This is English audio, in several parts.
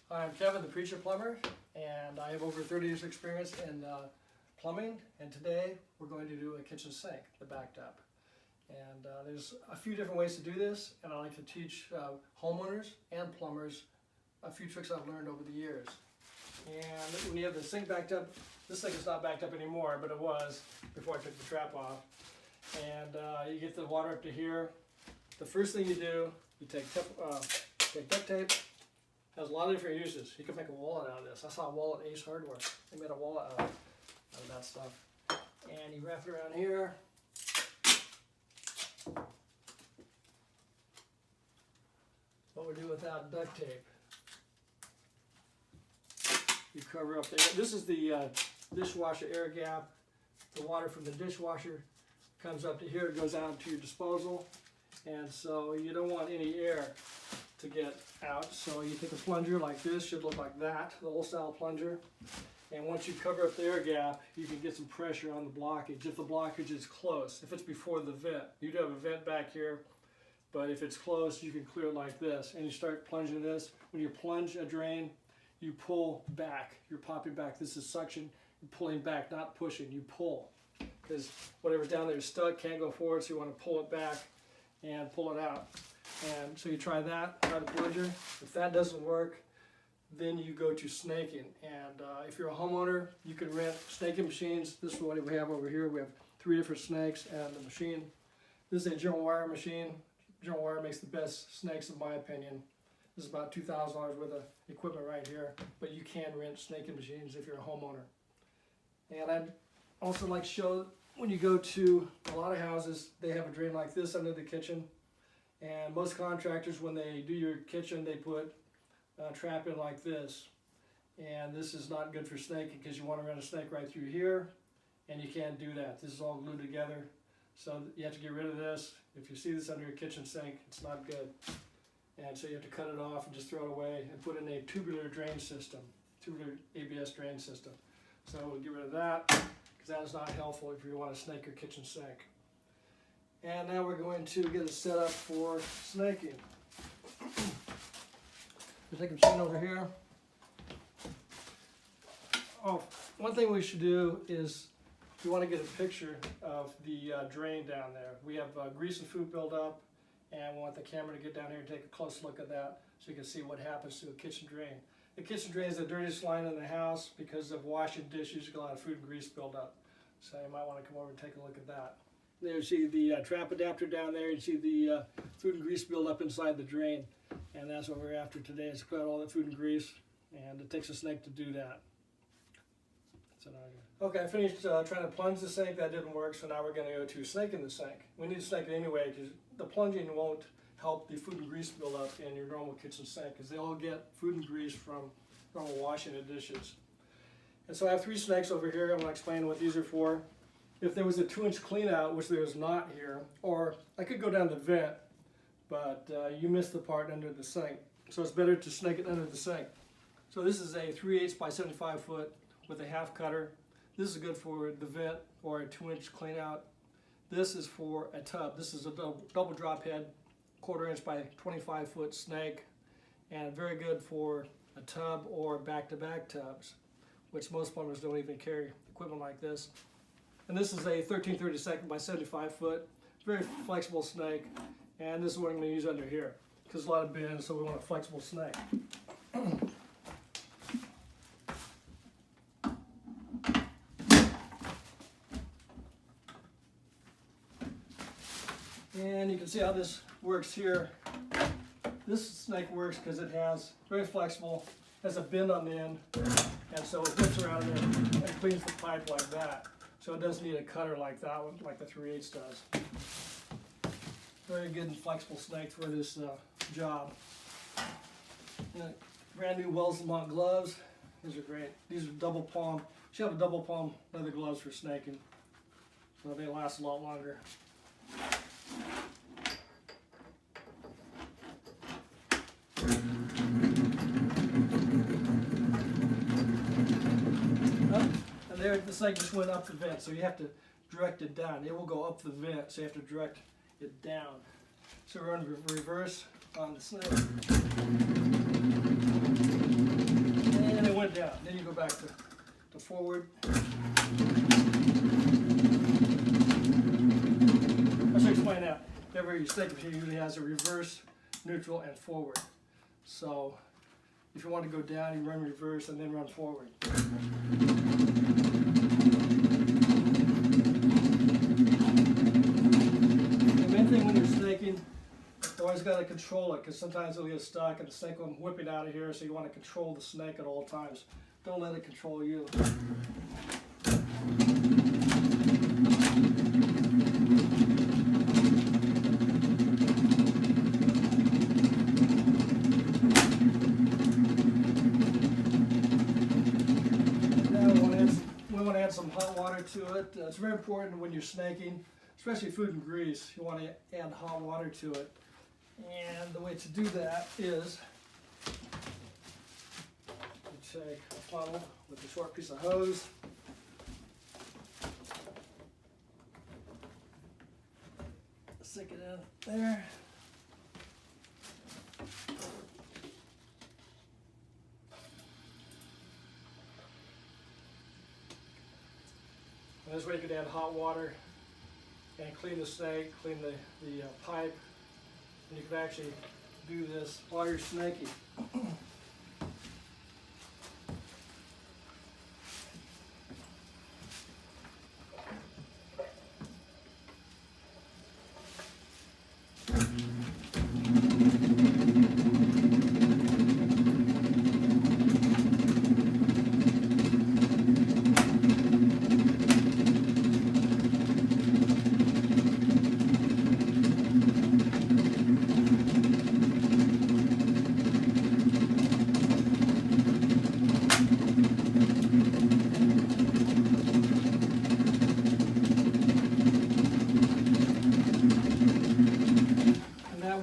Hi, I'm Kevin, the Preacher Plumber, and I have over 30 years experience in plumbing, and today we're going to do a kitchen sink, the backed up. And there's a few different ways to do this, and I like to teach homeowners and plumbers a few tricks I've learned over the years. And when you have the sink backed up, this thing is not backed up anymore, but it was before I took the trap off. And you get the water up to here. The first thing you do, you take duct tape. Has a lot of different uses. You can make a wallet out of this. I saw a wallet at Ace Hardware. They made a wallet out of that stuff. And you wrap it around here. What we do without duct tape. You cover up there. This is the dishwasher air gap. The water from the dishwasher comes up to here. It goes out to your disposal. And so you don't want any air to get out, so you take a plunger like this, should look like that, the old style plunger, and once you cover up the air gap, you can get some pressure on the blockage if the blockage is close. If it's before the vent, you do have a vent back here, but if it's close, you can clear it like this, and you start plunging this. When you plunge a drain, you pull back, you're popping back. This is suction, you're pulling back, not pushing, you pull, because whatever's down there is stuck, can't go forward, so you want to pull it back and pull it out. And so you try that, try the plunger. If that doesn't work, then you go to snaking. And if you're a homeowner, you can rent snaking machines. This is what we have over here. We have 3 different snakes and the machine. This is a General Wire machine. General Wire makes the best snakes in my opinion. This is about $2,000 worth of equipment right here. But you can rent snaking machines if you're a homeowner. And I'd also like to show, when you go to a lot of houses, they have a drain like this under the kitchen. And most contractors, when they do your kitchen, they put a trap in like this. And this is not good for snaking because you want to run a snake right through here, and you can't do that. This is all glued together, so you have to get rid of this. If you see this under your kitchen sink, it's not good. And so you have to cut it off and just throw it away and put in a tubular drain system, tubular ABS drain system. So we'll get rid of that because that is not helpful if you want to snake your kitchen sink. And now we're going to get it set up for snaking. We'll take a machine over here. Oh, one thing we should do is we want to get a picture of the drain down there. We have grease and food buildup, and we want the camera to get down here and take a close look at that so you can see what happens to a kitchen drain. The kitchen drain is the dirtiest line in the house because of washing dishes. You get a lot of food and grease buildup. So you might want to come over and take a look at that. There you see the trap adapter down there. You see the food and grease build up inside the drain. And that's what we're after today, is to put out all that food and grease. And it takes a snake to do that. Okay, I finished trying to plunge the sink. That didn't work, so now we're going to go to snaking the sink. We need to snake it anyway because the plunging won't help the food and grease build up in your normal kitchen sink because they all get food and grease from normal washing of dishes. And so I have 3 snakes over here. I'm going to explain what these are for. If there was a 2-inch clean out, which there is not here, or I could go down the vent, but you missed the part under the sink. So it's better to snake it under the sink. So this is a 3/8 by 75 foot with a half cutter. This is good for the vent or a 2-inch clean out. This is for a tub. This is a double drop head, 1/4 inch by 25 foot snake, and very good for a tub or back-to-back tubs, which most plumbers don't even carry equipment like this. And this is a 13/32 by 75 foot, very flexible snake. And this is what I'm going to use under here, because there's a lot of bends, so we want a flexible snake. And you can see how this works here. This snake works because it has very flexible, has a bend on the end, and so it whips around there and cleans the pipe like that. So it doesn't need a cutter like that one, like the 3/8 does. Very good and flexible snake for this job. Brand new Wells Lamont gloves. These are great. These are double palm. You have a double palm leather gloves for snaking, so they last a lot longer. And there, the snake just went up the vent, so you have to direct it down. It will go up the vent, so you have to direct it down. So we're in reverse on the snake. down. Then you go back to forward. I should explain that. Every snake machine usually has a reverse, neutral, and forward. So if you want to go down, you run reverse and then run forward. The main thing when you're snaking, you always got to control it, because sometimes it'll get stuck and the snake will come whipping out of here, so you want to control the snake at all times. Don't let it control you. Add some hot water to it. It's very important when you're snaking, especially food and grease. You want to add hot water to it. And the way to do that is you take a funnel with a short piece of hose. Stick it in there. And this way you can add hot water and clean the snake, clean the pipe, and you can actually do this while you're snaking.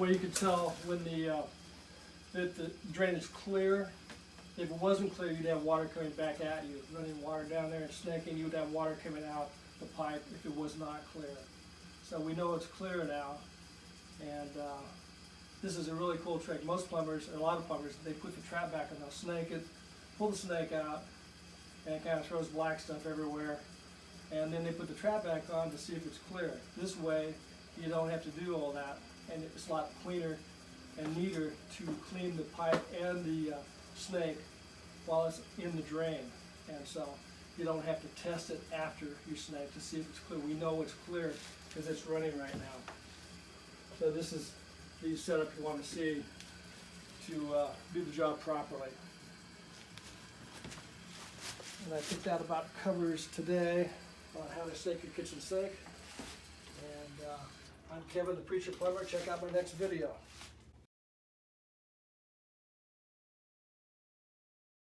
You can tell when that the drain is clear. If it wasn't clear, you'd have water coming back at you. Running water down there and snaking, you would have water coming out the pipe if it was not clear. So we know it's clear now, and this is a really cool trick. Most plumbers, and a lot of plumbers, they put the trap back and they'll snake it, pull the snake out, and it kind of throws black stuff everywhere. And then they put the trap back on to see if it's clear. This way, you don't have to do all that. And it's a lot cleaner and neater to clean the pipe and the snake while it's in the drain. And so you don't have to test it after you snake to see if it's clear. We know it's clear because it's running right now. So this is the setup you want to see to do the job properly. And I think that about covers today on how to snake your kitchen sink. And I'm Kevin, the Preacher Plumber. Check out my next video.